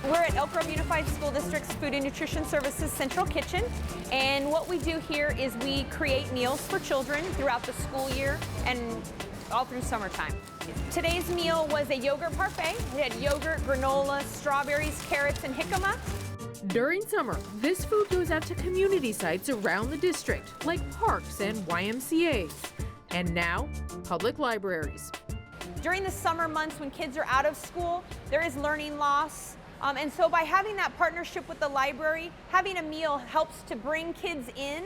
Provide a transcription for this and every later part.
We're at Elk Grove Unified School District's Food and Nutrition Services Central Kitchen, and what we do here is we create meals for children throughout the school year and all through summertime. Today's meal was a yogurt parfait. We had yogurt, granola, strawberries, carrots, and jicama. During summer, this food goes out to community sites around the district, like parks and YMCAs, and now public libraries. During the summer months when kids are out of school, there is learning loss. And so by having that partnership with the library, having a meal helps to bring kids in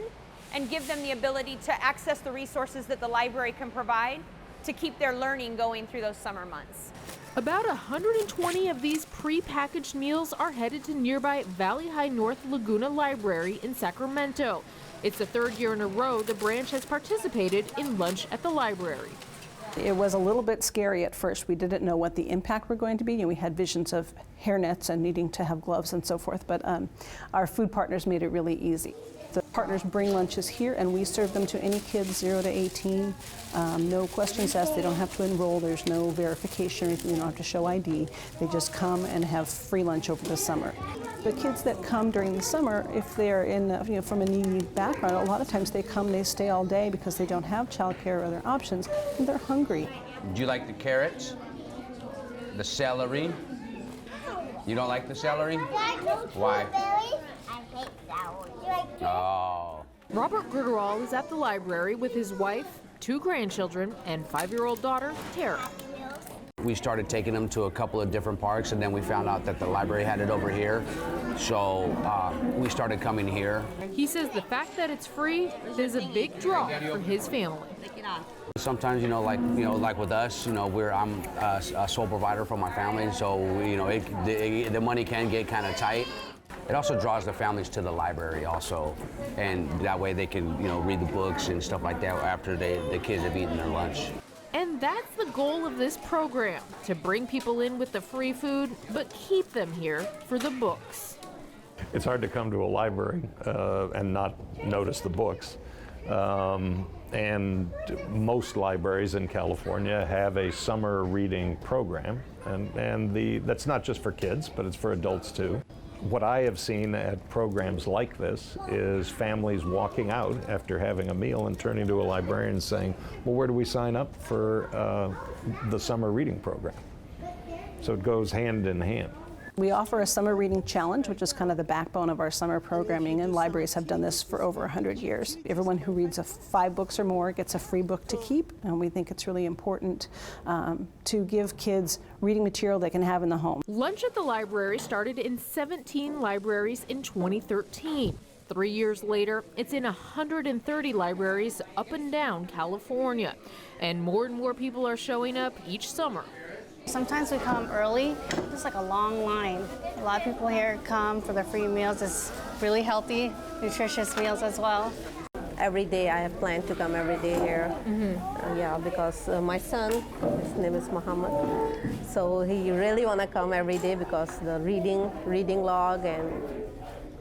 and give them the ability to access the resources that the library can provide to keep their learning going through those summer months. About 120 of these pre-packaged meals are headed to nearby Valley High North Laguna Library in Sacramento. It's the third year in a row the branch has participated in Lunch at the Library. It was a little bit scary at first. We didn't know what the impact were going to be, and we had visions of hairnets and needing to have gloves and so forth, but our food partners made it really easy. The partners bring lunches here, and we serve them to any kids 0 to 18. No questions asked. They don't have to enroll. There's no verification or anything. They don't have to show ID. They just come and have free lunch over the summer. The kids that come during the summer, if they're in, from a needy background, a lot of times they come, they stay all day because they don't have childcare or other options, and they're hungry. Do you like the carrots? The celery? You don't like the celery? Why? I hate celery. Oh. Robert Gritterall is at the library with his wife, 2 grandchildren, and 5-year-old daughter, Tara. We started taking them to a couple of different parks, and then we found out that the library had it over here. So we started coming here. He says the fact that it's free is a big draw for his family. Sometimes, like with us, I'm a sole provider for my family, so the money can get kind of tight. It also draws the families to the library also, and that way they can, read the books and stuff like that after the kids have eaten their lunch. And that's the goal of this program, to bring people in with the free food, but keep them here for the books. It's hard to come to a library and not notice the books. And most libraries in California have a summer reading program, and that's not just for kids, but it's for adults too. What I have seen at programs like this is families walking out after having a meal and turning to a librarian and saying, well, where do we sign up for the summer reading program? So it goes hand in hand. We offer a summer reading challenge, which is kind of the backbone of our summer programming, and libraries have done this for over 100 years. Everyone who reads 5 books or more gets a free book to keep, and we think it's really important to give kids reading material they can have in the home. Lunch at the Library started in 17 libraries in 2013. 3 years later, it's in 130 libraries up and down California, and more people are showing up each summer. Sometimes we come early. It's like a long line. A lot of people here come for the free meals. It's really healthy, nutritious meals as well. Every day I have planned to come every day here. Because my son, his name is Muhammad, so he really want to come every day because the reading log, and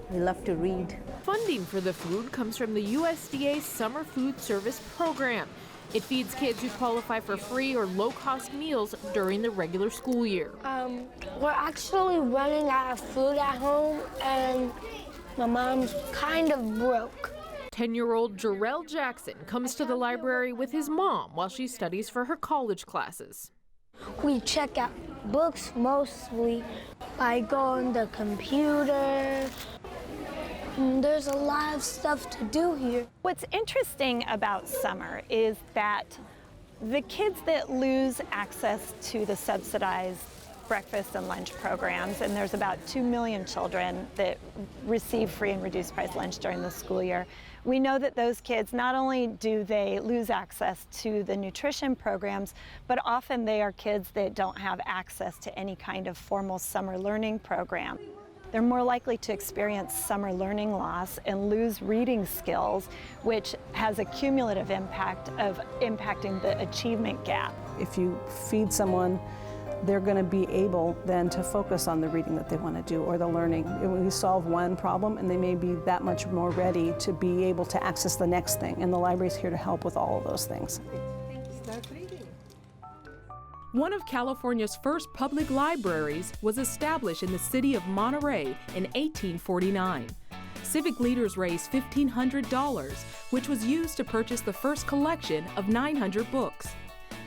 we love to read. Funding for the food comes from the USDA Summer Food Service Program. It feeds kids who qualify for free or low-cost meals during the regular school year. We're actually running out of food at home, and my mom's kind of broke. 10-year-old Jarrell Jackson comes to the library with his mom while she studies for her college classes. We check out books mostly by going on the computer. There's a lot of stuff to do here. What's interesting about summer is that the kids that lose access to the subsidized breakfast and lunch programs, and there's about 2 million children that receive free and reduced price lunch during the school year. We know that those kids, not only do they lose access to the nutrition programs, but often they are kids that don't have access to any kind of formal summer learning program. They're more likely to experience summer learning loss and lose reading skills, which has a cumulative impact of impacting the achievement gap. If you feed someone they're going to be able then to focus on the reading that they want to do or the learning. We solve one problem and they may be that much more ready to be able to access the next thing, and the library's here to help with all of those things. One of California's first public libraries was established in the city of Monterey in 1849. Civic leaders raised $1,500, which was used to purchase the first collection of 900 books.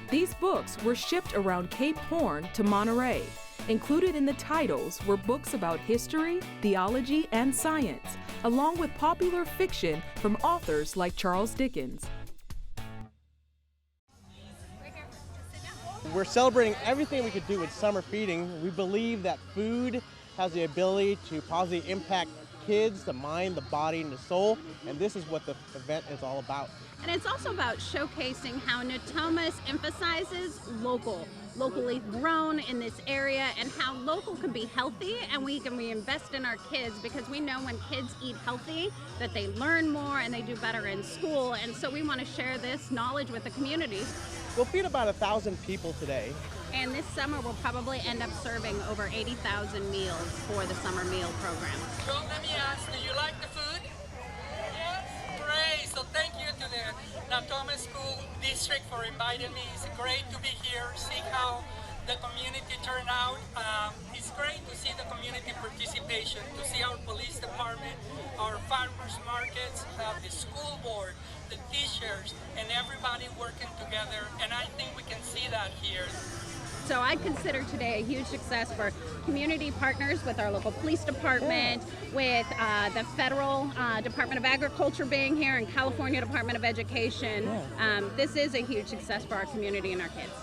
These books were shipped around Cape Horn to Monterey. Included in the titles were books about history, theology, and science, along with popular fiction from authors like Charles Dickens. We're celebrating everything we could do with summer feeding. We believe that food has the ability to positively impact kids, the mind, the body, and the soul, and this is what the event is all about. And it's also about showcasing how Natomas emphasizes locally grown in this area, and how local can be healthy, and we invest in our kids, because we know when kids eat healthy that they learn more and they do better in school, and so we want to share this knowledge with the community. We'll feed about 1,000 people today. And this summer we'll probably end up serving over 80,000 meals for the summer meal program. So let me ask, do you like the food? Yes? Great, so thank you to the Natomas School District for inviting me. It's great to be here, see how the community turned out. It's great to see the community participation, to see our police department, our farmers markets, the school board, the teachers, and everybody working together, and I think we can see that here. So I consider today a huge success for community partners with our local police department, with the federal Department of Agriculture being here, and California Department of Education. This is a huge success for our community and our kids.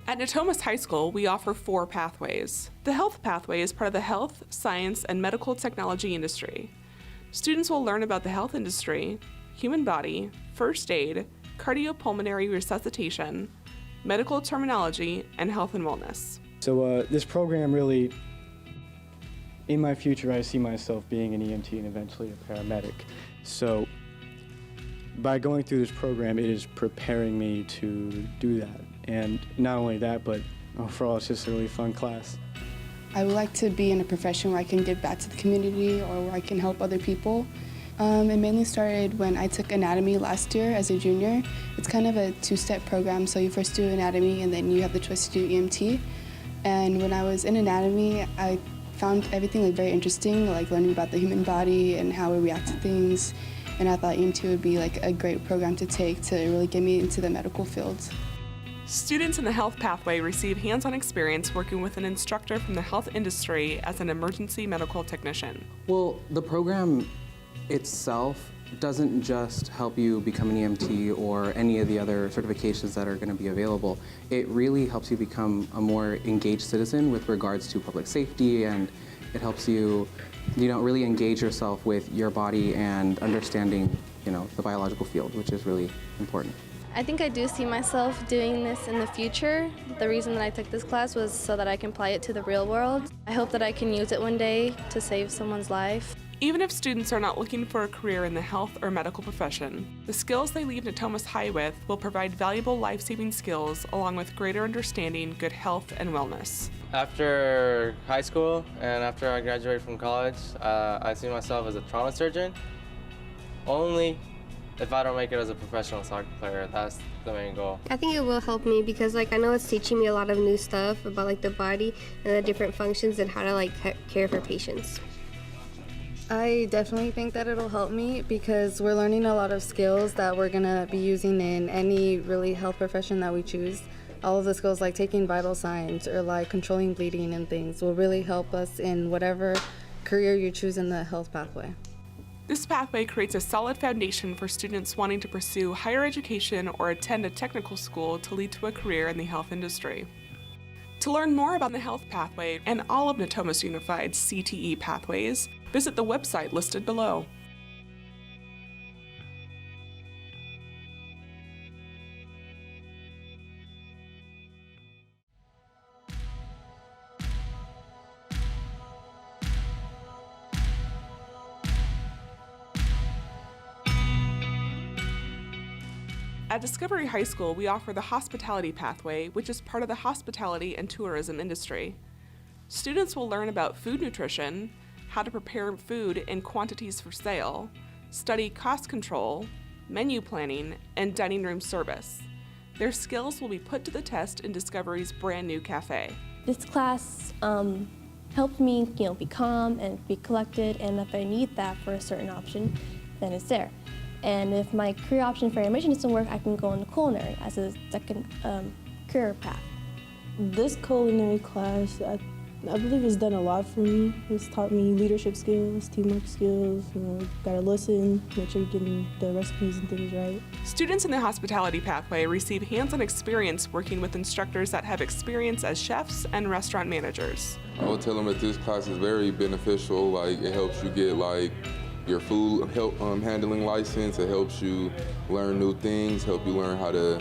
At Natomas High School, we offer 4 pathways. The Health Pathway is part of the health, science, and medical technology industry. Students will learn about the health industry, human body, first aid, cardiopulmonary resuscitation, medical terminology, and health and wellness. So this program really, in my future, I see myself being an EMT and eventually a paramedic. So by going through this program, it is preparing me to do that. And not only that, but overall, it's just a really fun class. I would like to be in a profession where I can give back to the community or where I can help other people. It mainly started when I took anatomy last year as a junior. It's kind of a 2-step program, so you first do anatomy and then you have the choice to do EMT. And when I was in anatomy, I found everything very interesting, like learning about the human body and how we react to things. And I thought EMT would be a great program to take to really get me into the medical field. Students in the Health Pathway receive hands-on experience working with an instructor from the health industry as an emergency medical technician. Well, the program itself doesn't just help you become an EMT or any of the other certifications that are going to be available. It really helps you become a more engaged citizen with regards to public safety, and it helps you, really engage yourself with your body and understanding, the biological field, which is really important. I think I do see myself doing this in the future. The reason that I took this class was so that I can apply it to the real world. I hope that I can use it one day to save someone's life. Even if students are not looking for a career in the health or medical profession, the skills they leave Natomas High with will provide valuable life-saving skills along with greater understanding good health and wellness. After high school and after I graduate from college, I see myself as a trauma surgeon. Only if I don't make it as a professional soccer player, that's the main goal. I think it will help me because I know it's teaching me a lot of new stuff about the body and the different functions and how to care for patients. I definitely think that it'll help me because we're learning a lot of skills that we're gonna be using in any really health profession that we choose. All of the skills like taking vital signs or controlling bleeding and things will really help us in whatever career you choose in the health pathway. This pathway creates a solid foundation for students wanting to pursue higher education or attend a technical school to lead to a career in the health industry. To learn more about the Health Pathway and all of Natomas Unified's CTE pathways, visit the website listed below. At Discovery High School, we offer the Hospitality Pathway, which is part of the hospitality and tourism industry. Students will learn about food nutrition, how to prepare food in quantities for sale, study cost control, menu planning, and dining room service. Their skills will be put to the test in Discovery's brand new cafe. This class helped me, be calm and be collected, and if I need that for a certain option, then it's there. And if my career option for animation doesn't work, I can go into culinary as a second career path. This culinary class, I believe it's done a lot for me. It's taught me leadership skills, teamwork skills, gotta listen, make sure you're getting the recipes and things right. Students in the Hospitality Pathway receive hands-on experience working with instructors that have experience as chefs and restaurant managers. I will tell them that this class is very beneficial. Like, it helps you get your food handling license. It helps you learn new things, help you learn how to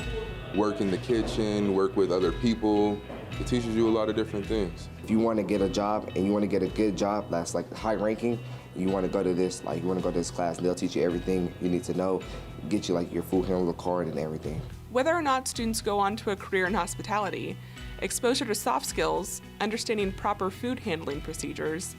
work in the kitchen, work with other people. It teaches you a lot of different things. If you want to get a job and you want to get a good job that's high ranking, you want to go to this, you want to go to this class, and they'll teach you everything you need to know, get you your food handler card and everything. Whether or not students go on to a career in hospitality, exposure to soft skills, understanding proper food handling procedures,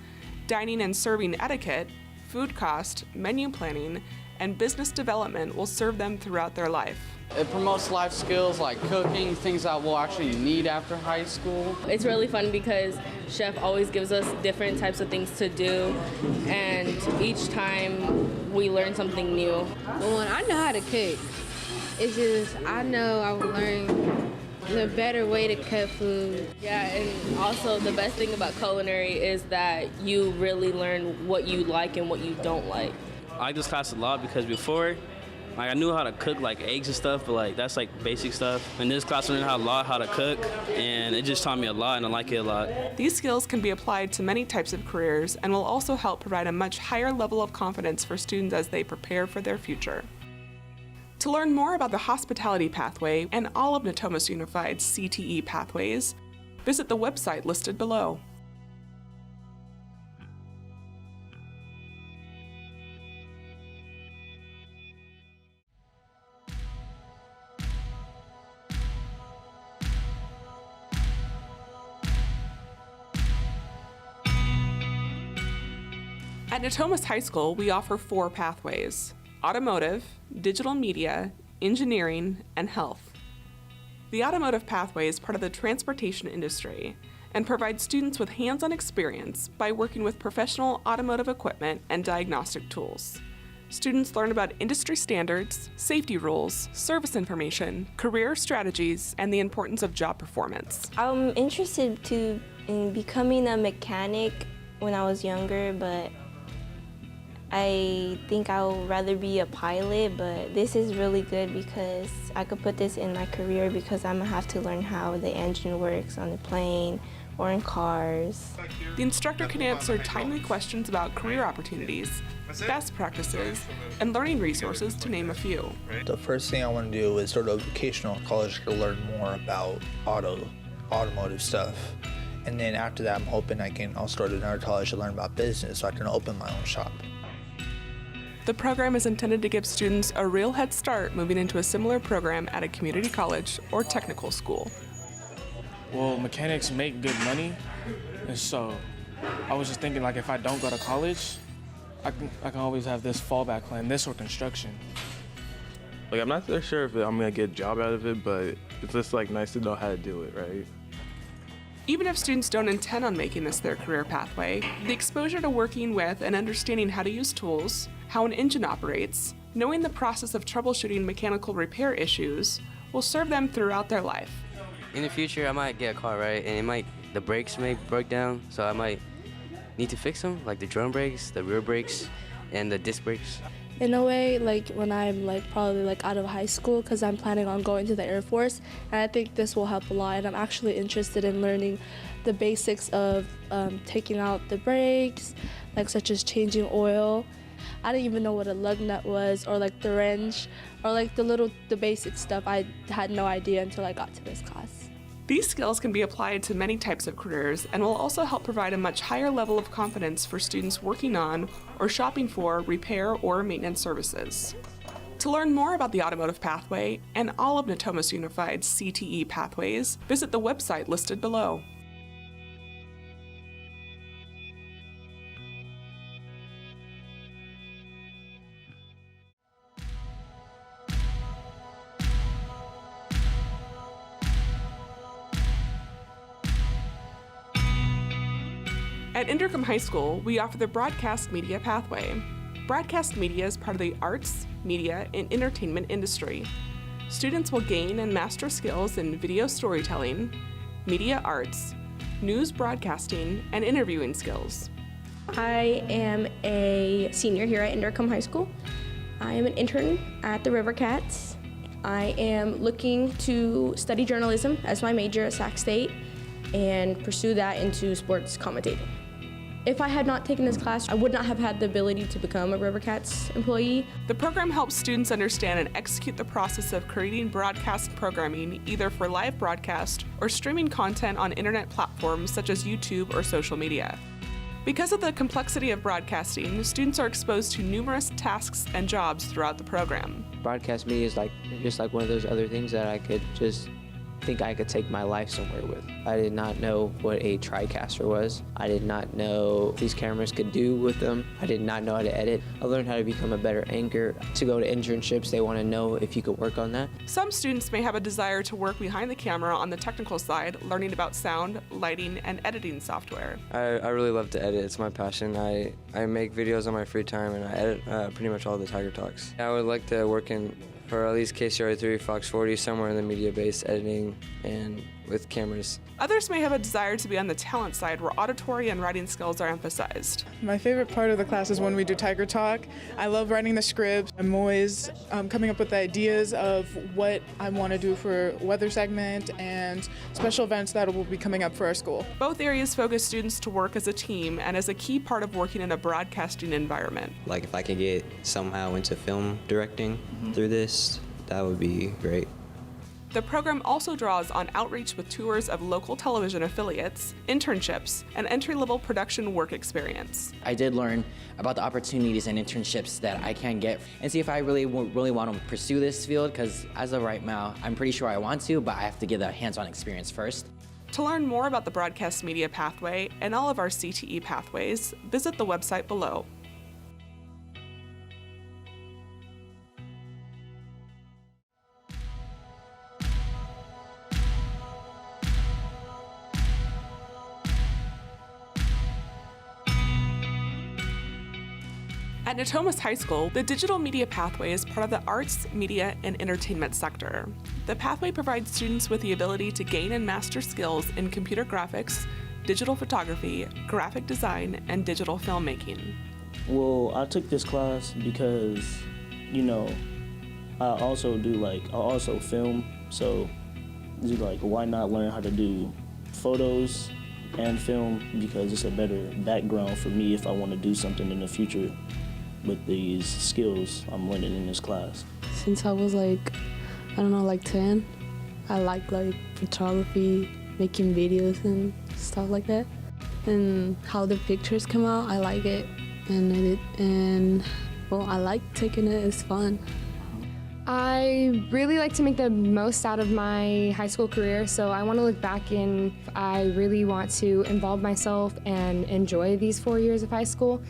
dining and serving etiquette, food cost, menu planning, and business development will serve them throughout their life. It promotes life skills like cooking, things that we'll actually need after high school. It's really fun because Chef always gives us different types of things to do, and each time we learn something new. Well, I know how to cook. It's just I know I will learn the better way to cut food. Yeah, and also the best thing about culinary is that you really learn what you like and what you don't like. I like this class a lot because before, I knew how to cook eggs and stuff, but that's basic stuff. In this class, I learned how to cook, and it just taught me a lot, and I like it a lot. These skills can be applied to many types of careers and will also help provide a much higher level of confidence for students as they prepare for their future. To learn more about the Hospitality Pathway and all of Natomas Unified's CTE pathways, visit the website listed below. At Natomas High School, we offer 4 pathways: automotive, digital media, engineering, and health. The Automotive Pathway is part of the transportation industry and provides students with hands-on experience by working with professional automotive equipment and diagnostic tools. Students learn about industry standards, safety rules, service information, career strategies, and the importance of job performance. I'm interested in becoming a mechanic when I was younger, but I think I would rather be a pilot, but this is really good because I could put this in my career because I'm gonna have to learn how the engine works on the plane or in cars. The instructor can answer timely questions about career opportunities, best practices, and learning resources, to name a few. The first thing I want to do is sort of vocational college to learn more about automotive stuff. And then after that, I'm hoping I'll start another college to learn about business so I can open my own shop. The program is intended to give students a real head start moving into a similar program at a community college or technical school. Well, mechanics make good money, and so I was just thinking if I don't go to college, I can always have this fallback plan, this or construction. I'm not so sure if I'm gonna get a job out of it, but it's just nice to know how to do it, right? Even if students don't intend on making this their career pathway, the exposure to working with and understanding how to use tools, how an engine operates, knowing the process of troubleshooting mechanical repair issues, will serve them throughout their life. In the future, I might get a car, right? And the brakes may break down, so I might need to fix them, like the drum brakes, the rear brakes, and the disc brakes. In a way, when I'm probably out of high school, because I'm planning on going to the Air Force, and I think this will help a lot. And I'm actually interested in learning the basics of taking out the brakes, such as changing oil. I didn't even know what a lug nut was, or the wrench, or the basic stuff. I had no idea until I got to this class. These skills can be applied to many types of careers and will also help provide a much higher level of confidence for students working on or shopping for repair or maintenance services. To learn more about the Automotive Pathway and all of Natomas Unified CTE pathways, visit the website listed below. At Indercombe High School, we offer the Broadcast Media Pathway. Broadcast media is part of the arts, media, and entertainment industry. Students will gain and master skills in video storytelling, media arts, news broadcasting, and interviewing skills. I am a senior here at Indercombe High School. I am an intern at the River Cats. I am looking to study journalism as my major at Sac State and pursue that into sports commentating. If I had not taken this class, I would not have had the ability to become a River Cats employee. The program helps students understand and execute the process of creating broadcast programming, either for live broadcast or streaming content on internet platforms such as YouTube or social media. Because of the complexity of broadcasting, students are exposed to numerous tasks and jobs throughout the program. Broadcast media is just like one of those other things that I could just think I could take my life somewhere with. I did not know what a TriCaster was. I did not know what these cameras could do with them. I did not know how to edit. I learned how to become a better anchor. To go to internships, they want to know if you could work on that. Some students may have a desire to work behind the camera on the technical side, learning about sound, lighting, and editing software. I really love to edit. It's my passion. I make videos on my free time and I edit pretty much all the Tiger Talks. I would like to work for at least KCR3, Fox 40, somewhere in the media-based editing and with cameras. Others may have a desire to be on the talent side where auditory and writing skills are emphasized. My favorite part of the class is when we do Tiger Talk. I love writing the scripts. I'm always coming up with the ideas of what I want to do for weather segment and special events that will be coming up for our school. Both areas focus students to work as a team and as a key part of working in a broadcasting environment. Like if I could get somehow into film directing through this, that would be great. The program also draws on outreach with tours of local television affiliates, internships, and entry-level production work experience. I did learn about the opportunities and internships that I can get and see if I really want to pursue this field, because as of right now, I'm pretty sure I want to, but I have to get the hands-on experience first. To learn more about the Broadcast Media Pathway and all of our CTE pathways, visit the website below. At Natomas High School, the Digital Media Pathway is part of the arts, media, and entertainment sector. The pathway provides students with the ability to gain and master skills in computer graphics, digital photography, graphic design, and digital filmmaking. Well, I took this class because, I also film, so why not learn how to do photos and film, because it's a better background for me if I want to do something in the future with these skills I'm learning in this class. Since I was 10, I like photography, making videos and stuff like that. And how the pictures come out, I like it and edit, and I like taking it, it's fun. I really like to make the most out of my high school career, so I want to look back and I really want to involve myself and enjoy these 4 years of high school.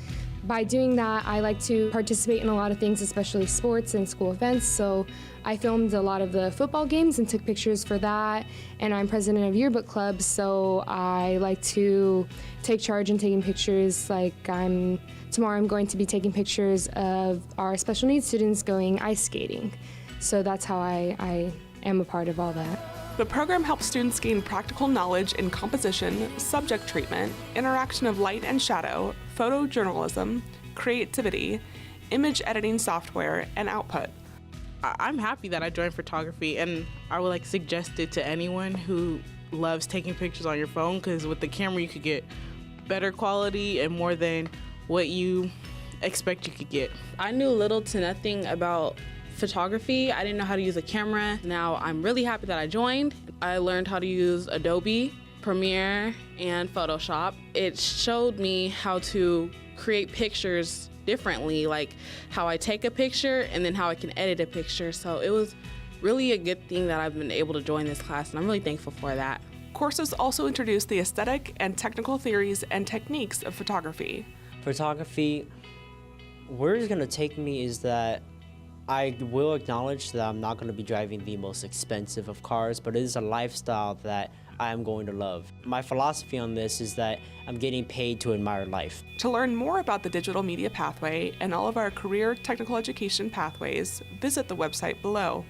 By doing that, I like to participate in a lot of things, especially sports and school events, so I filmed a lot of the football games and took pictures for that, and I'm president of yearbook club, so I like to take charge in taking pictures. Tomorrow I'm going to be taking pictures of our special needs students going ice skating, so that's how I am a part of all that. The program helps students gain practical knowledge in composition, subject treatment, interaction of light and shadow, photojournalism, creativity, image editing software, and output. I'm happy that I joined photography, and I would suggest it to anyone who loves taking pictures on your phone, because with the camera you could get better quality and more than what you expect you could get. I knew little to nothing about photography. I didn't know how to use a camera. Now I'm really happy that I joined. I learned how to use Adobe, Premiere, and Photoshop. It showed me how to create pictures differently, like how I take a picture and then how I can edit a picture. So it was really a good thing that I've been able to join this class, and I'm really thankful for that. Courses also introduce the aesthetic and technical theories and techniques of photography. Photography, where it's going to take me is that I will acknowledge that I'm not going to be driving the most expensive of cars, but it is a lifestyle that I am going to love. My philosophy on this is that I'm getting paid to admire life. To learn more about the Digital Media Pathway and all of our career technical education pathways, visit the website below.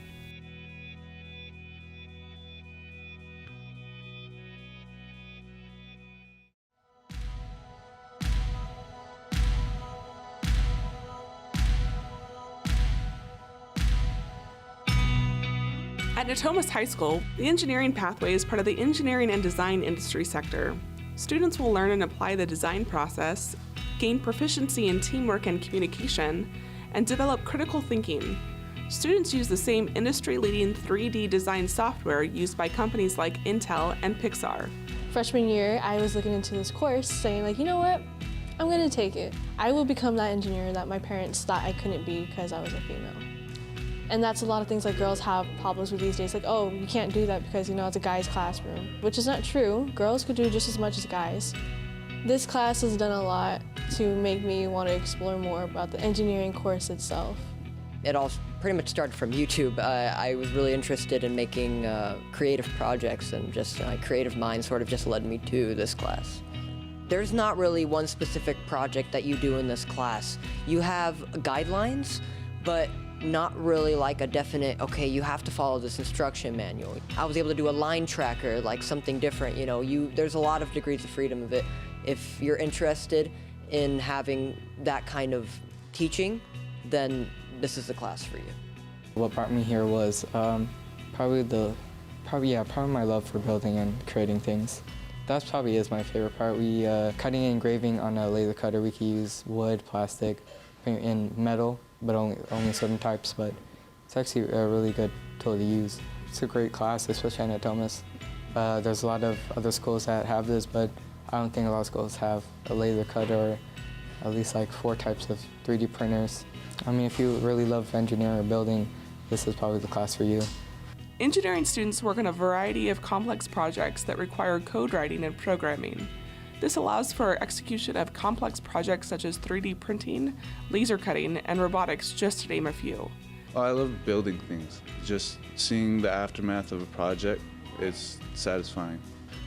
At Natomas High School, the engineering pathway is part of the engineering and design industry sector. Students will learn and apply the design process, gain proficiency in teamwork and communication, and develop critical thinking. Students use the same industry-leading 3D design software used by companies like Intel and Pixar. Freshman year, I was looking into this course saying like, you know what, I'm gonna take it. I will become that engineer that my parents thought I couldn't be because I was a female. And that's a lot of things like girls have problems with these days, like, oh, you can't do that because, you know, it's a guy's classroom, which is not true. Girls could do just as much as guys. This class has done a lot to make me want to explore more about the engineering course itself. It all pretty much started from YouTube. I was really interested in making creative projects, and just creative mind sort of just led me to this class. There's not really one specific project that you do in this class. You have guidelines, but not really like a definite, okay, you have to follow this instruction manual. I was able to do a line tracker, like something different, you know, there's a lot of degrees of freedom of it. If you're interested in having that kind of teaching, then this is the class for you. What brought me here was probably my love for building and creating things. That probably is my favorite part. We cutting and engraving on a laser cutter. We can use wood, plastic, and metal, but only certain types. But it's actually a really good tool to use. It's a great class, especially at Natomas. There's a lot of other schools that have this, but I don't think a lot of schools have a laser cutter, or at least like 4 types of 3D printers. I mean, if you really love engineering or building, this is probably the class for you. Engineering students work on a variety of complex projects that require code writing and programming. This allows for execution of complex projects such as 3D printing, laser cutting, and robotics, just to name a few. I love building things. Just seeing the aftermath of a project, it's satisfying.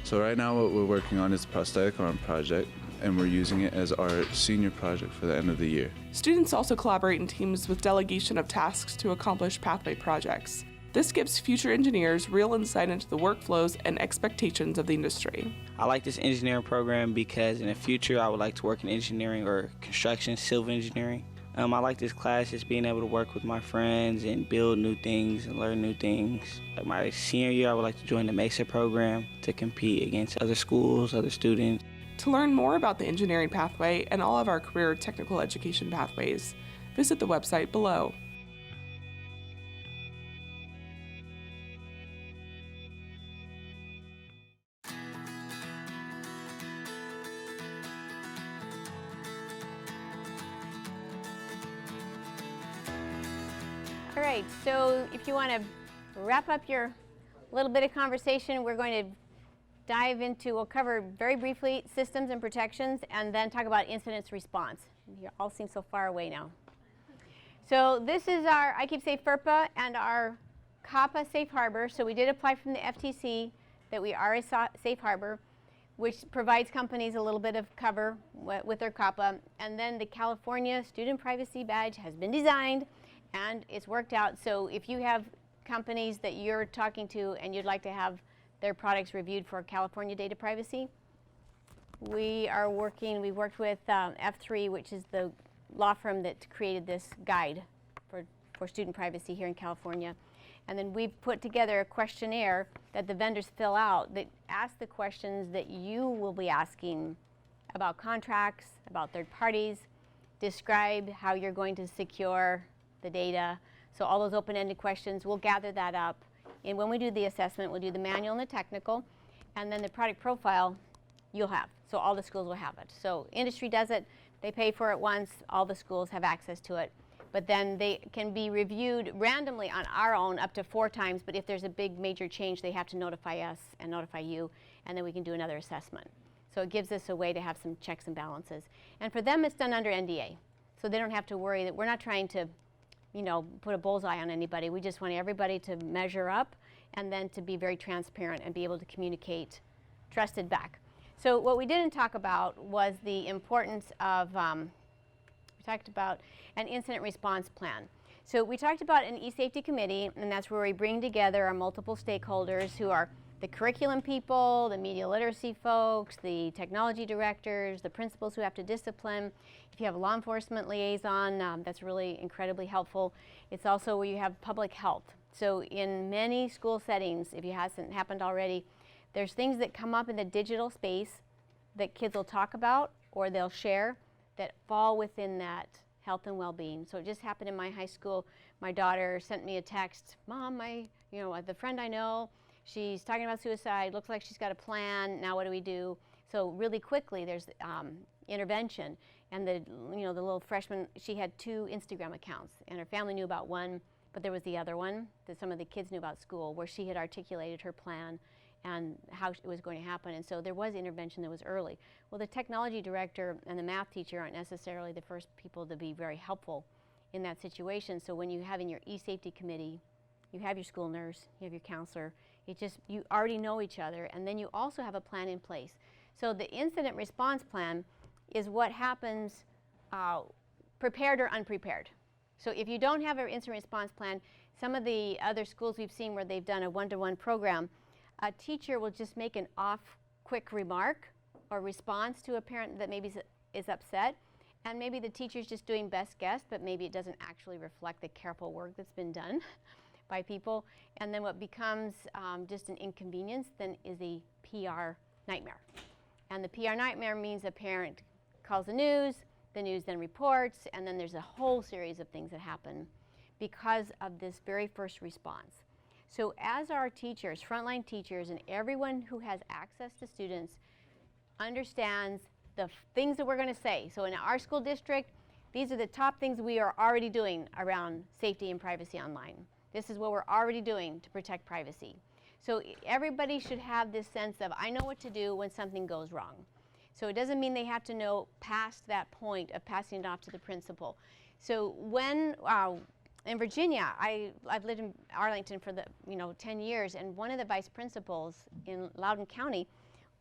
So right now what we're working on is a prosthetic arm project, and we're using it as our senior project for the end of the year. Students also collaborate in teams with delegation of tasks to accomplish pathway projects. This gives future engineers real insight into the workflows and expectations of the industry. I like this engineering program because in the future I would like to work in engineering or construction, civil engineering. I like this class, just being able to work with my friends and build new things and learn new things. Like my senior year, I would like to join the MESA program to compete against other schools, other students. To learn more about the engineering pathway and all of our career technical education pathways, visit the website below. All right, so if you want to wrap up your little bit of conversation, we're going to dive into, we'll cover very briefly systems and protections, and then talk about incident response. You all seem so far away now. So this is our IKEEP Safe FERPA and our COPPA Safe Harbor. So we did apply from the FTC that we are a safe harbor, which provides companies a little bit of cover with their COPPA. And then the California Student Privacy Badge has been designed and it's worked out. So if you have companies that you're talking to and you'd like to have their products reviewed for California data privacy, we've worked with F3, which is the law firm that created this guide for student privacy here in California. And then we've put together a questionnaire that the vendors fill out that asks the questions that you will be asking about contracts, about third parties, describe how you're going to secure the data. So all those open-ended questions, we'll gather that up. And when we do the assessment, we'll do the manual and the technical, and then the product profile you'll have. So all the schools will have it. So industry does it, They pay for it once, all the schools have access to it. But then they can be reviewed randomly on our own up to 4 times, but if there's a big major change, they have to notify us and notify you, and then we can do another assessment. So it gives us a way to have some checks and balances. And for them, it's done under NDA. So they don't have to worry that we're not trying to, you know, put a bullseye on anybody. We just want everybody to measure up and then to be very transparent and be able to communicate trusted back. So what we didn't talk about was the importance of, we talked about an incident response plan. So we talked about an e-safety committee, and that's where we bring together our multiple stakeholders who are the curriculum people, the media literacy folks, the technology directors, the principals who have to discipline. If you have a law enforcement liaison, that's really incredibly helpful. It's also where you have public health. So in many school settings, if it hasn't happened already, there's things that come up in the digital space that kids will talk about or they'll share that fall within that health and well-being. So it just happened in my high school. My daughter sent me a text, Mom, the friend I know, she's talking about suicide, looks like she's got a plan, now what do we do? So really quickly there's intervention. And the little freshman, she had 2 Instagram accounts, and her family knew about one, but there was the other one that some of the kids knew about school, where she had articulated her plan and how it was going to happen. And so there was intervention that was early. Well, the technology director and the math teacher aren't necessarily the first people to be very helpful in that situation. So when you have in your e-safety committee, you have your school nurse, you have your counselor, you already know each other, and then you also have a plan in place. So the incident response plan is what happens prepared or unprepared. So if you don't have an incident response plan, some of the other schools we've seen where they've done a one-to-one program, a teacher will just make an quick remark or response to a parent that maybe is upset, and maybe the teacher's just doing best guess, but maybe it doesn't actually reflect the careful work that's been done by people. And then what becomes just an inconvenience then is a PR nightmare. And the PR nightmare means a parent calls the news then reports, and then there's a whole series of things that happen because of this very first response. So as our teachers, frontline teachers, and everyone who has access to students understands the things that we're going to say. So in our school district, these are the top things we are already doing around safety and privacy online. This is what we're already doing to protect privacy. So everybody should have this sense of, I know what to do when something goes wrong. So it doesn't mean they have to know past that point of passing it off to the principal. So when, in Virginia, I've lived in Arlington for 10 years, and one of the vice principals in Loudoun County,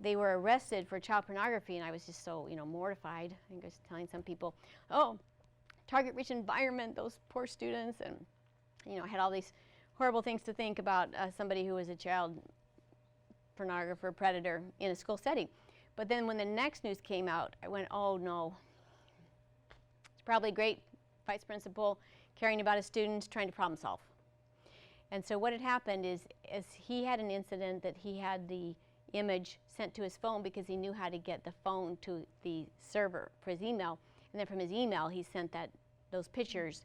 they were arrested for child pornography, and I was just so mortified. I think I was telling some people, oh, target-rich environment, those poor students, and I had all these horrible things to think about somebody who was a child pornographer, predator in a school setting. But then when the next news came out, I went, oh no. It's probably a great vice principal caring about his students, trying to problem solve. And so what had happened is he had an incident that he had the image sent to his phone because he knew how to get the phone to the server for his email. And then from his email, he sent those pictures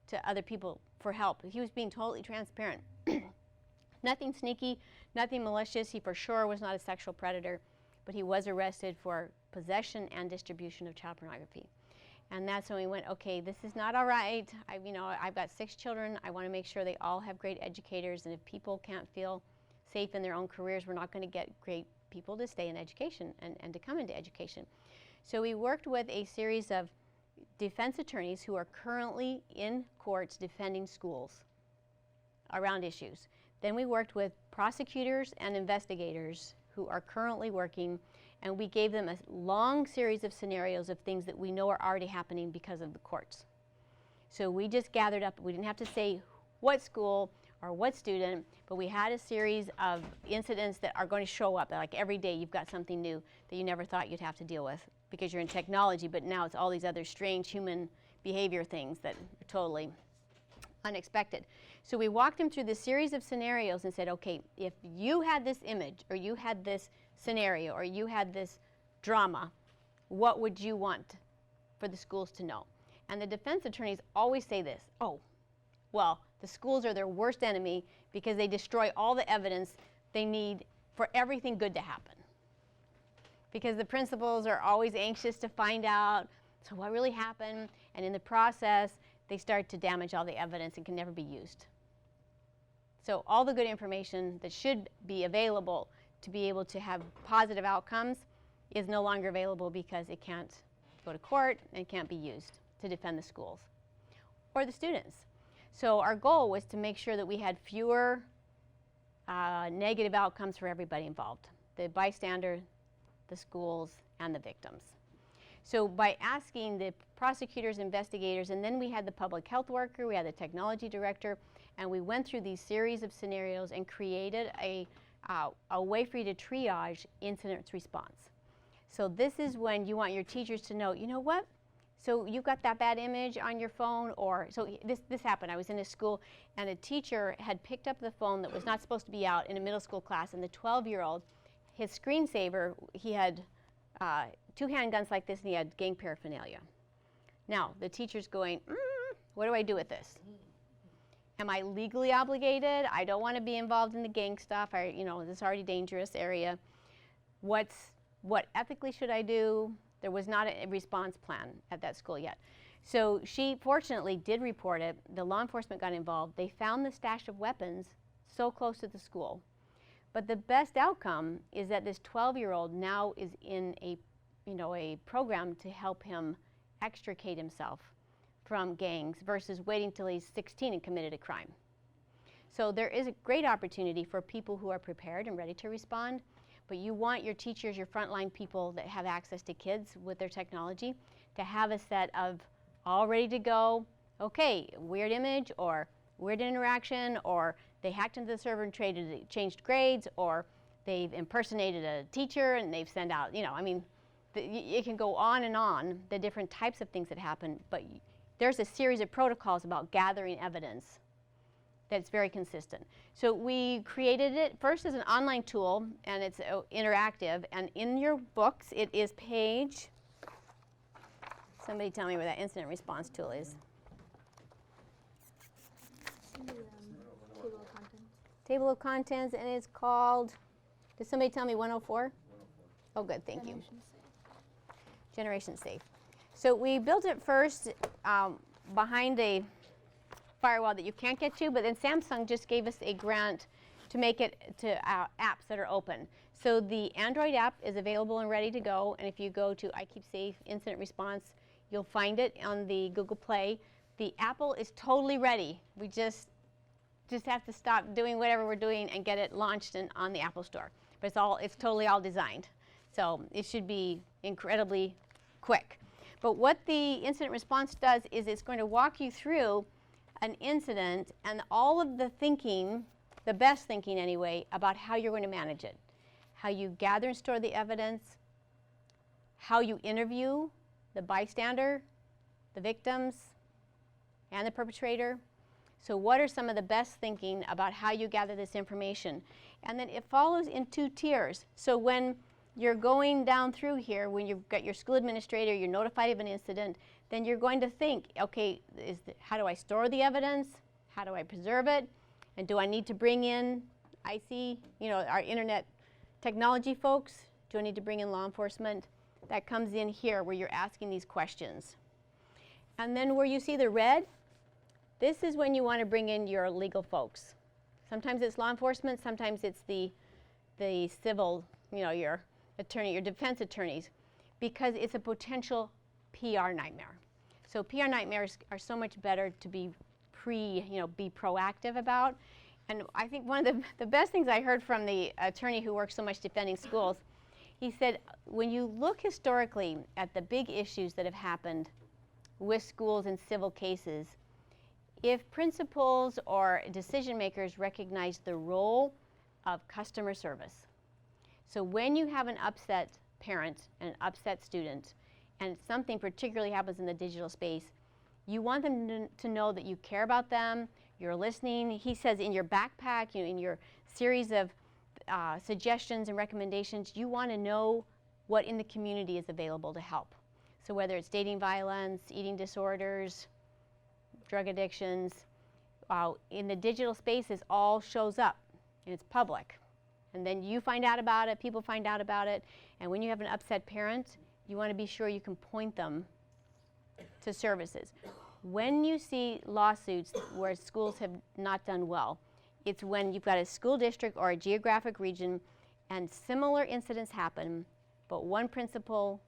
to other people for help. He was being totally transparent. Nothing sneaky, nothing malicious. He for sure was not a sexual predator, but he was arrested for possession and distribution of child pornography. And that's when we went, okay, this is not all right. I've got 6 children. I want to make sure they all have great educators, and if people can't feel safe in their own careers, we're not going to get great people to stay in education and to come into education. So we worked with a series of defense attorneys who are currently in courts defending schools around issues. Then we worked with prosecutors and investigators who are currently working, and we gave them a long series of scenarios of things that we know are already happening because of the courts. So we just gathered up, we didn't have to say what school or what student, but we had a series of incidents that are going to show up. Like every day you've got something new that you never thought you'd have to deal with because you're in technology, but now it's all these other strange human behavior things that are totally unexpected. So we walked them through this series of scenarios and said, okay, if you had this image, or you had this scenario, or you had this drama, what would you want for the schools to know? And the defense attorneys always say this, oh, well, the schools are their worst enemy because they destroy all the evidence they need for everything good to happen. Because the principals are always anxious to find out So what really happened, and in the process, they start to damage all the evidence and can never be used. So all the good information that should be available to be able to have positive outcomes is no longer available because it can't go to court and can't be used to defend the schools or the students. So our goal was to make sure that we had fewer negative outcomes for everybody involved, the bystander, the schools, and the victims. So by asking the prosecutors, investigators, and then we had the public health worker, we had the technology director, and we went through these series of scenarios and created a way for you to triage incident response. So this is when you want your teachers to know, you know what? So you've got that bad image on your phone, or so this happened. I was in a school and a teacher had picked up the phone that was not supposed to be out in a middle school class, and the 12-year-old, his screensaver, he had 2 handguns like this and he had gang paraphernalia. Now, the teacher's going, what do I do with this? Am I legally obligated? I don't want to be involved in the gang stuff. This is already a dangerous area. What ethically should I do? There was not a response plan at that school yet. So she fortunately did report it. The law enforcement got involved. They found the stash of weapons so close to the school. But the best outcome is that this 12-year-old now is in a program to help him extricate himself from gangs versus waiting till he's 16 and committed a crime. So there is a great opportunity for people who are prepared and ready to respond, but you want your teachers, your frontline people that have access to kids with their technology to have a set of all ready to go, okay, weird image or weird interaction, or they hacked into the server and changed grades, or they've impersonated a teacher and they've sent out, it can go on, the different types of things that happen, but there's a series of protocols about gathering evidence that's very consistent. So we created it first as an online tool, and it's interactive, and in your books it is page, somebody tell me where that incident response tool is. Table of contents, and it's called, did somebody tell me 104? Oh good, thank you. Generation Safe. So we built it first behind a firewall that you can't get to, but then Samsung just gave us a grant to make it to apps that are open. So the Android app is available and ready to go, and if you go to I Keep Safe Incident Response, you'll find it on the Google Play. The Apple is totally ready. We just have to stop doing whatever we're doing and get it launched on the Apple Store. But it's totally all designed. So it should be incredibly quick. But what the incident response does is it's going to walk you through an incident and all of the thinking, the best thinking anyway, about how you're going to manage it. How you gather and store the evidence, how you interview the bystander, the victims, and the perpetrator. So what are some of the best thinking about how you gather this information? And then it follows in 2 tiers. So when you're going down through here, when you've got your school administrator, you're notified of an incident, then you're going to think, okay, how do I store the evidence? How do I preserve it? And do I need to bring in IC, our internet technology folks? Do I need to bring in law enforcement? That comes in here where you're asking these questions. And then where you see the red, this is when you want to bring in your legal folks. Sometimes it's law enforcement, sometimes it's the civil, your attorney, your defense attorneys, because it's a potential PR nightmare. So PR nightmares are so much better to be be proactive about. And I think one of the best things I heard from the attorney who works so much defending schools, he said, when you look historically at the big issues that have happened with schools in civil cases, if principals or decision makers recognize the role of customer service. So when you have an upset parent and an upset student, and something particularly happens in the digital space, you want them to know that you care about them, you're listening. He says in your backpack, in your series of suggestions and recommendations, you want to know what in the community is available to help. So whether it's dating violence, eating disorders, drug addictions, in the digital space, this all shows up and it's public. And then you find out about it, people find out about it, and when you have an upset parent, you want to be sure you can point them to services. When you see lawsuits where schools have not done well, it's when you've got a school district or a geographic region and similar incidents happen, but one principal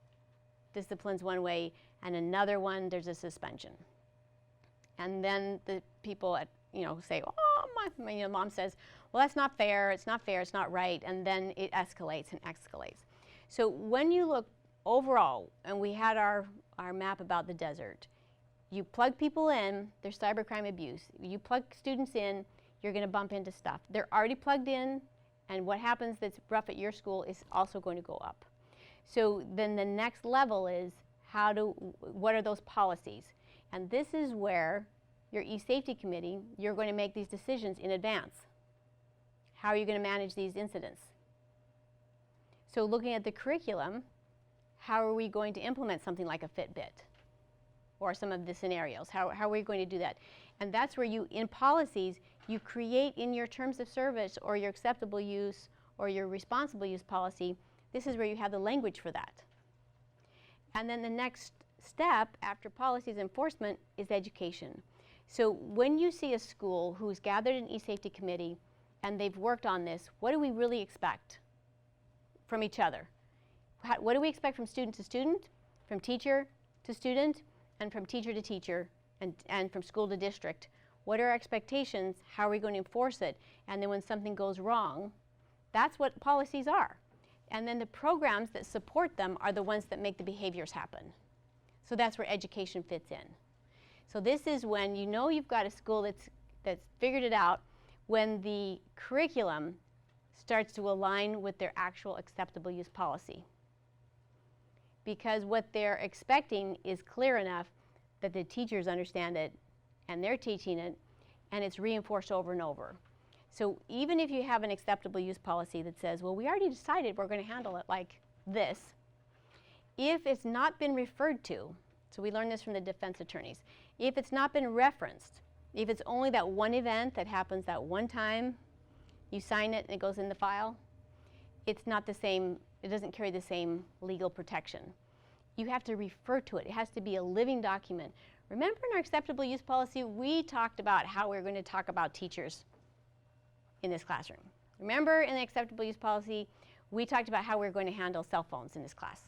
disciplines one way and another one there's a suspension. And then the people at, say, oh, my mom says, well, that's not fair, it's not fair, it's not right, and then it escalates and escalates. So when you look overall, and we had our map about the desert, you plug people in, there's cybercrime abuse. You plug students in, you're going to bump into stuff. They're already plugged in, and what happens that's rough at your school is also going to go up. So then the next level is what are those policies? And this is where your e-safety committee, you're going to make these decisions in advance. How are you going to manage these incidents? So looking at the curriculum, how are we going to implement something like a Fitbit or some of the scenarios? How are we going to do that? And that's where you, in policies, you create in your terms of service or your acceptable use or your responsible use policy, this is where you have the language for that. And then the next step after policies enforcement is education. So when you see a school who's gathered an e-safety committee and they've worked on this, what do we really expect from each other? What do we expect from student to student, from teacher to student, and from teacher to teacher, and from school to district? What are our expectations? How are we going to enforce it? And then when something goes wrong, that's what policies are. And then the programs that support them are the ones that make the behaviors happen. So that's where education fits in. So this is when you know you've got a school that's figured it out, when the curriculum starts to align with their actual acceptable use policy. Because what they're expecting is clear enough that the teachers understand it and they're teaching it, and it's reinforced over and over. So even if you have an acceptable use policy that says, well, we already decided we're going to handle it like this, if it's not been referred to, so we learned this from the defense attorneys, if it's not been referenced, if it's only that one event that happens that one time, you sign it and it goes in the file, it's not the same, it doesn't carry the same legal protection. You have to refer to it. It has to be a living document. Remember in our acceptable use policy, we talked about how we're going to talk about teachers in this classroom. Remember in the acceptable use policy, we talked about how we're going to handle cell phones in this class.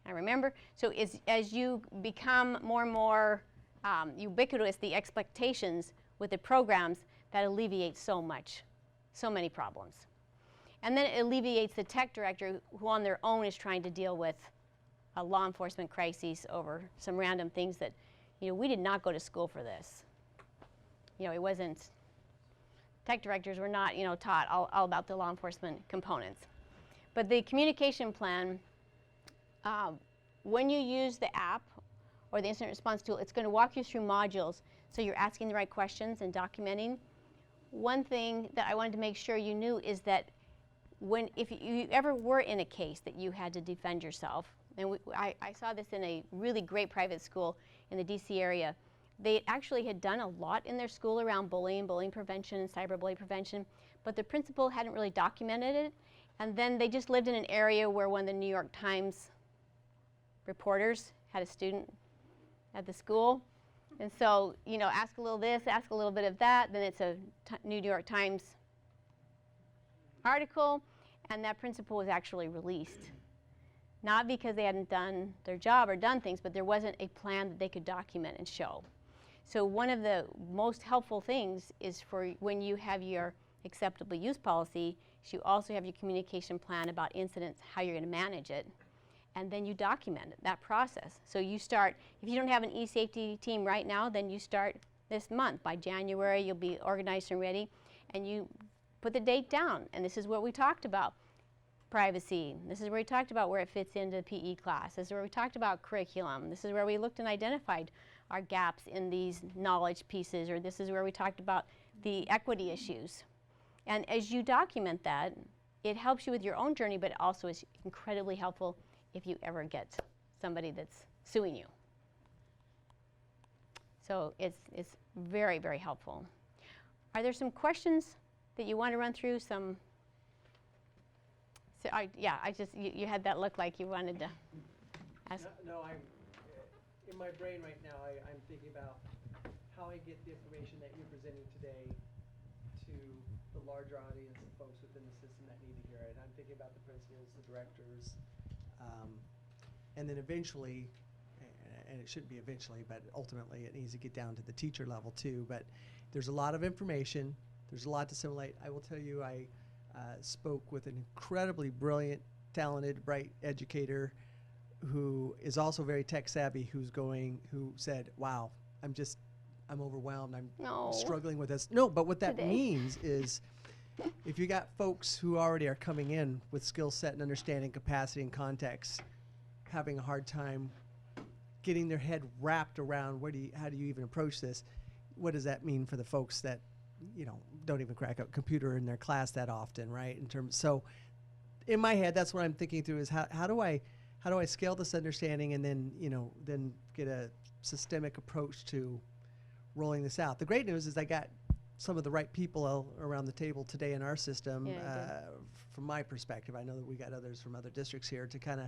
Now remember, so as you become more and more ubiquitous, the expectations with the programs, that alleviates so many problems. And then it alleviates the tech director who on their own is trying to deal with a law enforcement crisis over some random things that, we did not go to school for this. It wasn't, tech directors were not, taught all about the law enforcement components. But the communication plan, when you use the app or the incident response tool, it's going to walk you through modules so you're asking the right questions and documenting. One thing that I wanted to make sure you knew is that if you ever were in a case that you had to defend yourself, and I saw this in a really great private school in the DC area, they actually had done a lot in their school around bullying prevention, and cyberbullying prevention, but the principal hadn't really documented it, and then they just lived in an area where one of the New York Times reporters had a student at the school. And so, ask a little this, ask a little bit of that, then it's a New York Times article, and that principal was actually released. Not because they hadn't done their job or done things, but there wasn't a plan that they could document and show. So one of the most helpful things is for when you have your acceptable use policy, you also have your communication plan about incidents, how you're going to manage it, and then you document that process. So you start, if you don't have an e-safety team right now, then you start this month. By January, you'll be organized and ready, and you put the date down, and this is what we talked about. Privacy. This is where we talked about where it fits into the PE class. This is where we talked about curriculum. This is where we looked and identified our gaps in these knowledge pieces, or this is where we talked about the equity issues. And as you document that, it helps you with your own journey, but it also is incredibly helpful if you ever get somebody that's suing you. So it's very, very helpful. Are there some questions that you want to run through? So you had that look like you wanted to ask. No, in my brain right now, I'm thinking about how I get the information that you're presenting today to the larger audience of folks within the system that need to hear it. I'm thinking about the principals, the directors, and then eventually, and it shouldn't be eventually, but ultimately it needs to get down to the teacher level too. But there's a lot of information. There's a lot to assimilate. I will tell you, I spoke with an incredibly brilliant, talented, bright educator who is also very tech savvy, who said, wow, I'm overwhelmed. I'm struggling with this. No, but what that means is if you got folks who already are coming in with skill set and understanding, capacity and context, having a hard time getting their head wrapped around how do you even approach this? What does that mean for the folks that, don't even crack a computer in their class that often, right? So in my head, that's what I'm thinking through is how do I scale this understanding and then get a systemic approach to rolling this out. The great news is I got some of the right people around the table today in our system. From my perspective, I know that we got others from other districts here to kind of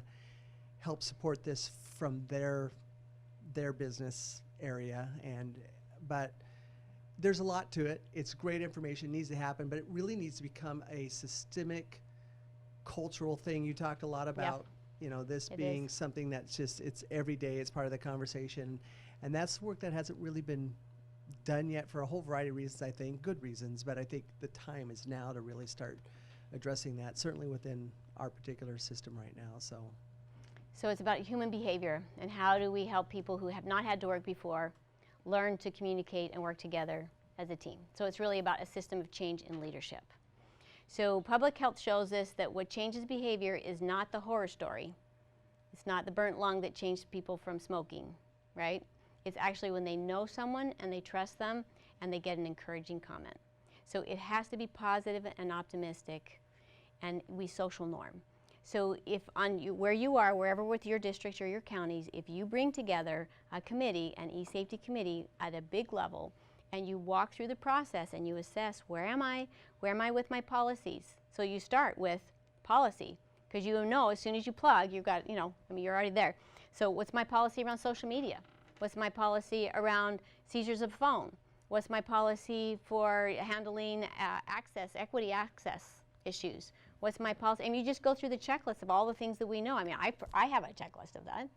help support this from their business area. But there's a lot to it. It's great information, needs to happen, but it really needs to become a systemic cultural thing. You talked a lot about this being something that's it's every day, it's part of the conversation. And that's work that hasn't really been done yet for a whole variety of reasons, I think, good reasons, but I think the time is now to really start addressing that, certainly within our particular system right now. So it's about human behavior and how do we help people who have not had to work before learn to communicate and work together as a team. So it's really about a system of change in leadership. So public health shows us that what changes behavior is not the horror story. It's not the burnt lung that changed people from smoking, right? It's actually when they know someone and they trust them and they get an encouraging comment. So it has to be positive and optimistic, and we social norm. So if where you are, wherever with your districts or your counties, if you bring together a committee, an e-safety committee at a big level, and you walk through the process and you assess, where am I with my policies? So you start with policy, because as soon as you plug, you've got, you're already there. So what's my policy around social media? What's my policy around seizures of phone? What's my policy for handling equity access issues? What's my policy? And you just go through the checklist of all the things that we know. I mean, I have a checklist of that.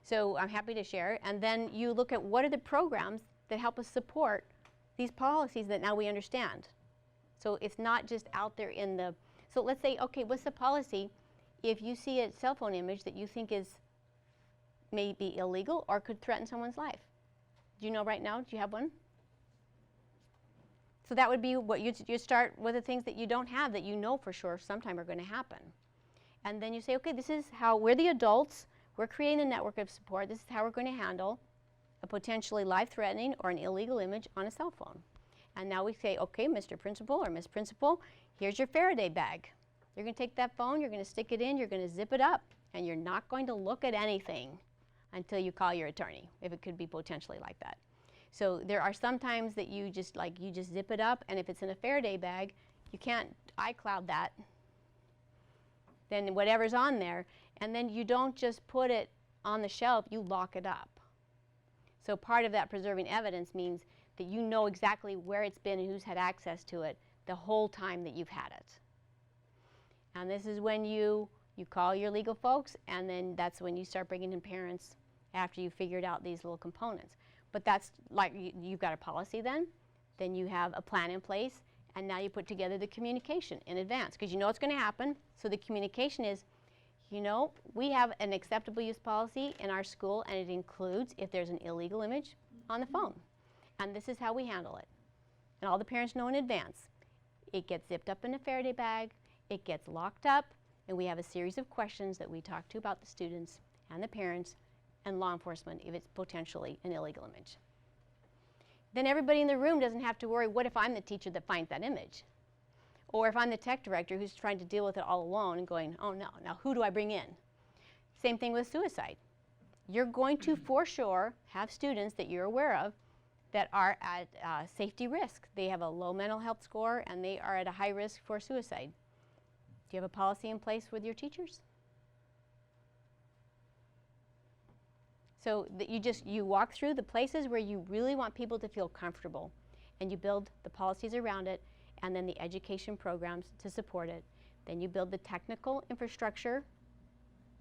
So I'm happy to share. And then you look at what are the programs that help us support these policies that now we understand. So it's not just out there so let's say, okay, what's the policy if you see a cell phone image that you think may be illegal or could threaten someone's life? Do you know right now? Do you have one? So that would be what you start with the things that you don't have that you know for sure sometime are going to happen. And then you say, okay, this is how we're the adults, we're creating a network of support, this is how we're going to handle a potentially life-threatening or an illegal image on a cell phone. And now we say, okay, Mr. Principal or Miss Principal, here's your Faraday bag. You're going to take that phone, you're going to stick it in, you're going to zip it up, and you're not going to look at anything until you call your attorney, if it could be potentially like that. So there are some times that you just zip it up, and if it's in a Faraday bag, you can't iCloud that. Then whatever's on there, and then you don't just put it on the shelf, you lock it up. So part of that preserving evidence means that you know exactly where it's been and who's had access to it the whole time that you've had it. And this is when you call your legal folks, and then that's when you start bringing in parents after you've figured out these little components. But that's like you've got a policy then you have a plan in place, and now you put together the communication in advance because you know it's going to happen. So the communication is, we have an acceptable use policy in our school, and it includes if there's an illegal image on the phone. And this is how we handle it. And all the parents know in advance. It gets zipped up in a Faraday bag, it gets locked up, and we have a series of questions that we talk to about the students and the parents and law enforcement if it's potentially an illegal image. Then everybody in the room doesn't have to worry, what if I'm the teacher that finds that image? Or if I'm the tech director who's trying to deal with it all alone and going, oh no, now who do I bring in? Same thing with suicide. You're going to, for sure, have students that you're aware of that are at safety risk. They have a low mental health score and they are at a high risk for suicide. Do you have a policy in place with your teachers? So that you walk through the places where you really want people to feel comfortable, and you build the policies around it, and then the education programs to support it. Then you build the technical infrastructure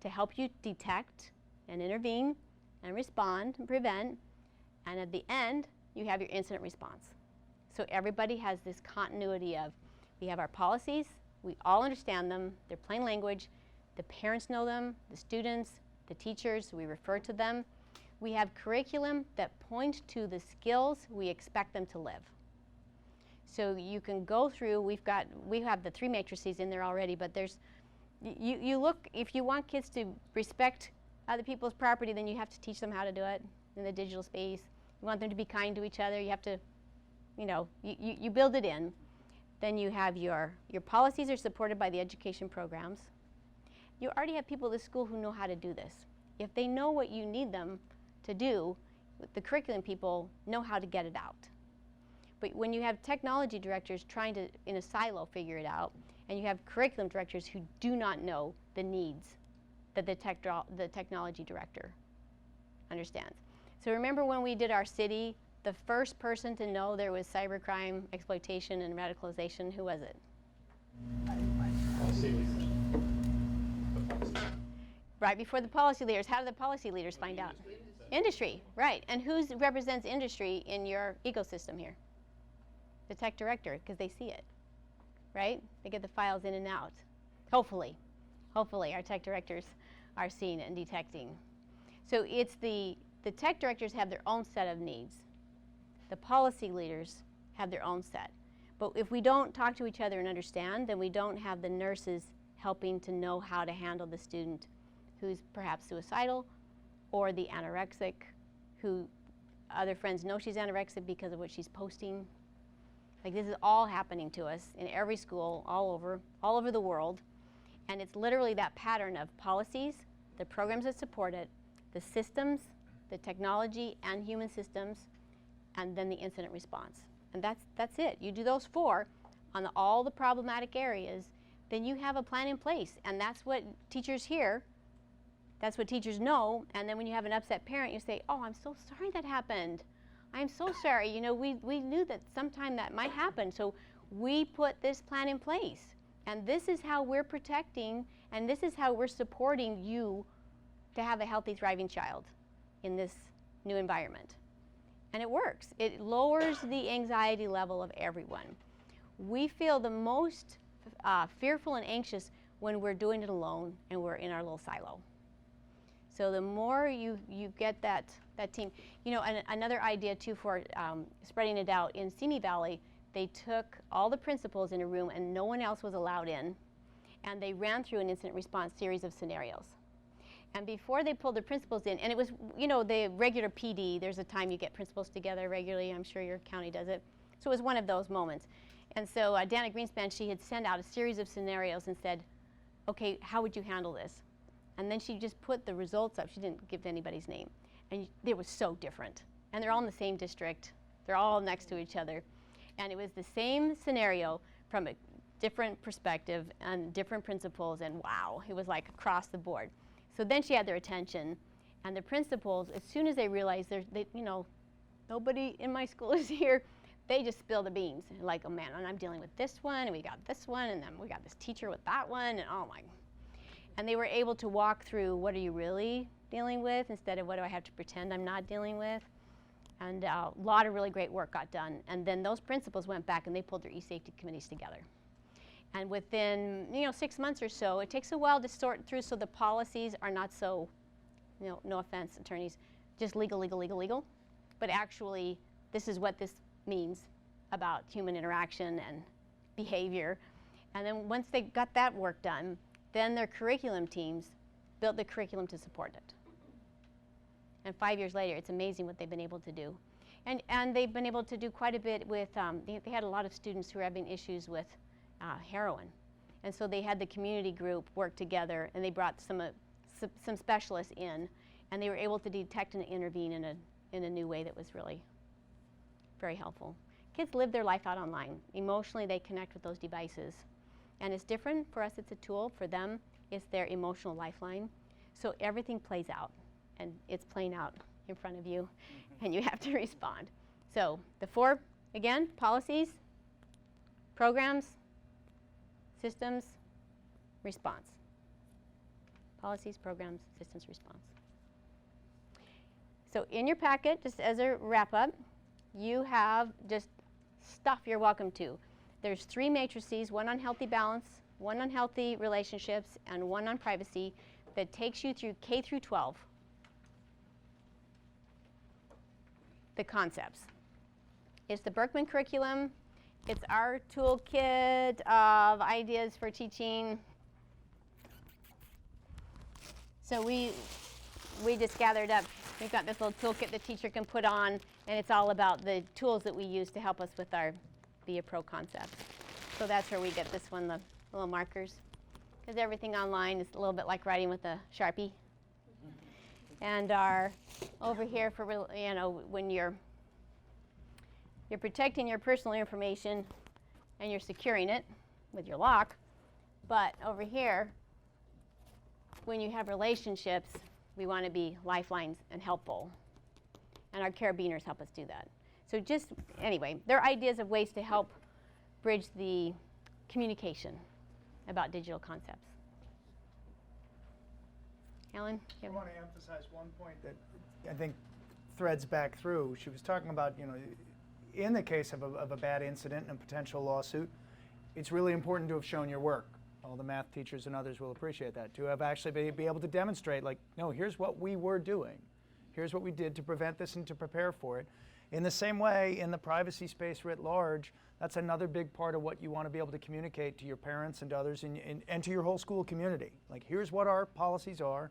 to help you detect and intervene and respond and prevent. And at the end, you have your incident response. So everybody has this continuity of, we have our policies, we all understand them, they're plain language, the parents know them, the students, the teachers, we refer to them. We have curriculum that point to the skills we expect them to live. So you can go through, we have the 3 matrices in there already, but there's, you look, if you want kids to respect other people's property, then you have to teach them how to do it in the digital space. You want them to be kind to each other, you have to, you build it in. Then you have your policies are supported by the education programs. You already have people at the school who know how to do this. If they know what you need them to do, the curriculum people know how to get it out. But when you have technology directors trying to, in a silo, figure it out, and you have curriculum directors who do not know the needs that the technology director understands. So remember when we did our city, the first person to know there was cybercrime, exploitation, and radicalization, who was it? Right before the policy leaders. How do the policy leaders find out? Industry, right. And who represents industry in your ecosystem here? The tech director, because they see it, right? They get the files in and out. Hopefully our tech directors are seeing it and detecting. So it's the tech directors have their own set of needs. The policy leaders have their own set. But if we don't talk to each other and understand, then we don't have the nurses helping to know how to handle the student who's perhaps suicidal, or the anorexic who other friends know she's anorexic because of what she's posting. Like, this is all happening to us in every school all over the world. And it's literally that pattern of policies, the programs that support it, the systems, the technology and human systems, and then the incident response. And that's it. You do those 4 on all the problematic areas, then you have a plan in place. And that's what teachers hear. That's what teachers know. And then when you have an upset parent, you say, oh, I'm so sorry that happened. I'm so sorry. You know, we knew that sometime that might happen. So we put this plan in place. And this is how we're protecting, and this is how we're supporting you to have a healthy, thriving child in this new environment. And it works. It lowers the anxiety level of everyone. We feel the most fearful and anxious when we're doing it alone and we're in our little silo. So the more you get that team, you know, another idea too for spreading it out, in Simi Valley, they took all the principals in a room and no one else was allowed in, and they ran through an incident response series of scenarios. And before they pulled the principals in, and it was, you know, the regular PD, there's a time you get principals together regularly, I'm sure your county does it. So it was one of those moments. And so Dana Greenspan, she had sent out a series of scenarios and said, okay, how would you handle this? And then she just put the results up. She didn't give anybody's name. And they were so different. And they're all in the same district. They're all next to each other. And it was the same scenario from a different perspective and different principals, and wow, it was like across the board. So then she had their attention, and the principals, as soon as they realized you know, nobody in my school is here, they just spill the beans. Like, oh man, and I'm dealing with this one, and we got this one, and then we got this teacher with that one, and oh my. And they were able to walk through, what are you really dealing with, instead of what do I have to pretend I'm not dealing with. And a lot of really great work got done. And then those principals went back and they pulled their e-safety committees together. And within, you know, 6 months or so, it takes a while to sort through so the policies are not so, you know, no offense, attorneys, just legal. But actually, this is what this means about human interaction and behavior. And then once they got that work done, then their curriculum teams built the curriculum to support it. And 5 years later, it's amazing what they've been able to do. And they've been able to do quite a bit with, they had a lot of students who were having issues with heroin. And so they had the community group work together, and they brought some specialists in, and they were able to detect and intervene in a new way that was really very helpful. Kids live their life out online. Emotionally, they connect with those devices. And it's different. For us, it's a tool. For them, it's their emotional lifeline. So everything plays out. and it's playing out in front of you, and you have to respond. So the 4, again, policies, programs, systems, response. Policies, programs, systems, response. So in your packet, just as a wrap-up, you have just stuff you're welcome to. There's 3 matrices, one on healthy balance, one on healthy relationships, and one on privacy that takes you through K through 12. The concepts. It's the Berkman curriculum. It's our toolkit of ideas for teaching. So we just gathered up. We've got this little toolkit the teacher can put on, and it's all about the tools that we use to help us with our Be a Pro concepts. So that's where we get this one, the little markers, because everything online is a little bit like writing with a Sharpie. And our over here for, when you're protecting your personal information and you're securing it with your lock, but over here, when you have relationships, we want to be lifelines and helpful. And our carabiners help us do that. So just, anyway, there are ideas of ways to help bridge the communication about digital concepts. Alan? I want to emphasize one point that I think threads back through. She was talking about, in the case of a bad incident and a potential lawsuit, it's really important to have shown your work. All the math teachers and others will appreciate that, to have actually be able to demonstrate, like, no, here's what we were doing. Here's what we did to prevent this and to prepare for it. In the same way, in the privacy space writ large, that's another big part of what you want to be able to communicate to your parents and to others and to your whole school community. Like, here's what our policies are,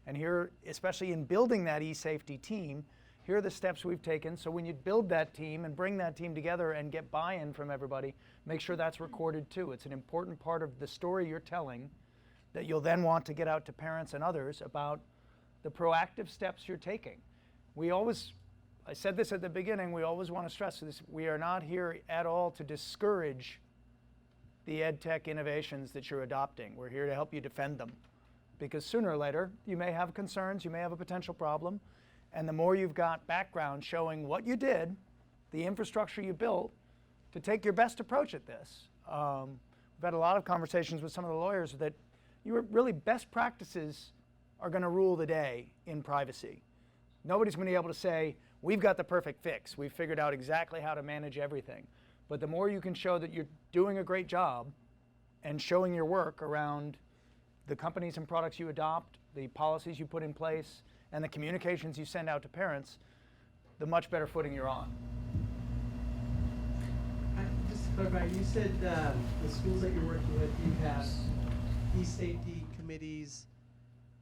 and here, especially in building that e-safety team, here are the steps we've taken. So when you build that team and bring that team together and get buy-in from everybody, make sure that's recorded too. It's an important part of the story you're telling that you'll then want to get out to parents and others about the proactive steps you're taking. I said this at the beginning, we always want to stress this, we are not here at all to discourage the ed tech innovations that you're adopting. We're here to help you defend them. Because sooner or later, you may have concerns, you may have a potential problem, and the more you've got background showing what you did, the infrastructure you built, to take your best approach at this. We've had a lot of conversations with some of the lawyers that really best practices are going to rule the day in privacy. Nobody's going to be able to say, we've got the perfect fix. We've figured out exactly how to manage everything. But the more you can show that you're doing a great job and showing your work around the companies and products you adopt, the policies you put in place, and the communications you send out to parents, the much better footing you're on. Just to clarify, you said the schools that you're working with, you have e-safety committees.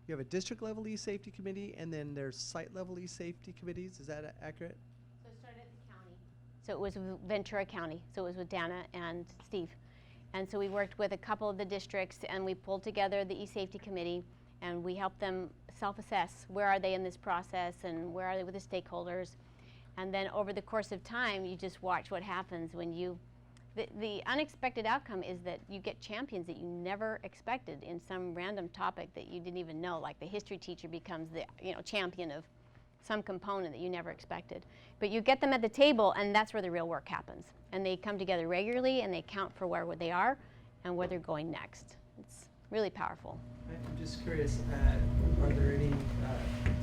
You have a district level e-safety committee, and then there's site level e-safety committees. Is that accurate? So it started at the county. So it was Ventura County. So it was with Dana and Steve. And so we worked with a couple of the districts, and we pulled together the e-safety committee, and we helped them self-assess where are they in this process and where are they with the stakeholders. And then over the course of time, you just watch what happens when the unexpected outcome is that you get champions that you never expected in some random topic that you didn't even know, like the history teacher becomes the champion of some component that you never expected. But you get them at the table, and that's where the real work happens. And they come together regularly, and they count for where they are and where they're going next. It's really powerful. I'm just curious, are there any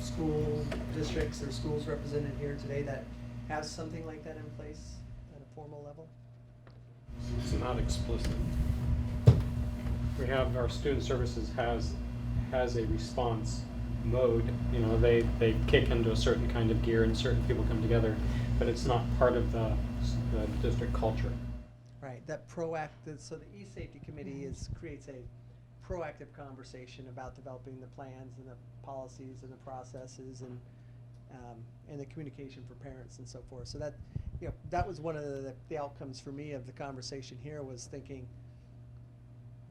school districts or schools represented here today that have something like that in place at a formal level? It's not explicit. We have our student services has a response mode. They kick into a certain kind of gear and certain people come together, but it's not part of the district culture. Right, that proactive, so the e-safety committee creates a proactive conversation about developing the plans and the policies and the processes and the communication for parents and so forth. So that was one of the outcomes for me of the conversation here, was thinking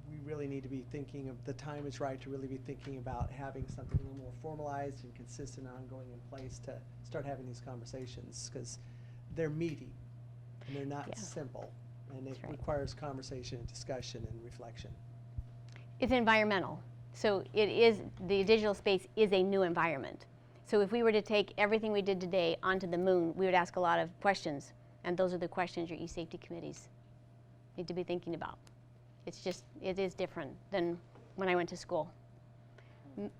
we really need to be thinking of the time is right to really be thinking about having something a little more formalized and consistent and ongoing in place to start having these conversations, because they're meaty and they're not simple, and it requires conversation and discussion and reflection. It's environmental. So the digital space is a new environment. So if we were to take everything we did today onto the moon, we would ask a lot of questions, and those are the questions your e-safety committees need to be thinking about. It is different than when I went to school.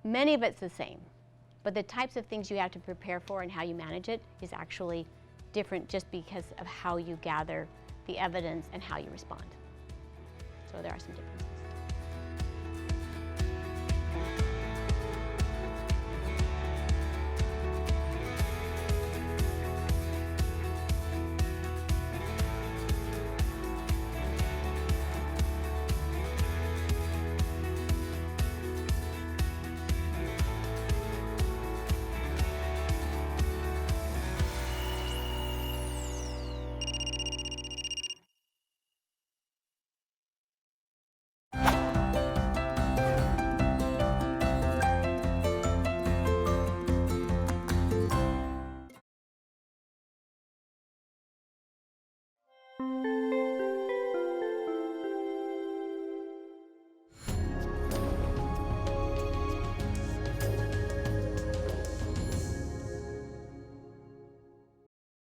Many of it's the same, but the types of things you have to prepare for and how you manage it is actually different just because of how you gather the evidence and how you respond. So there are some differences.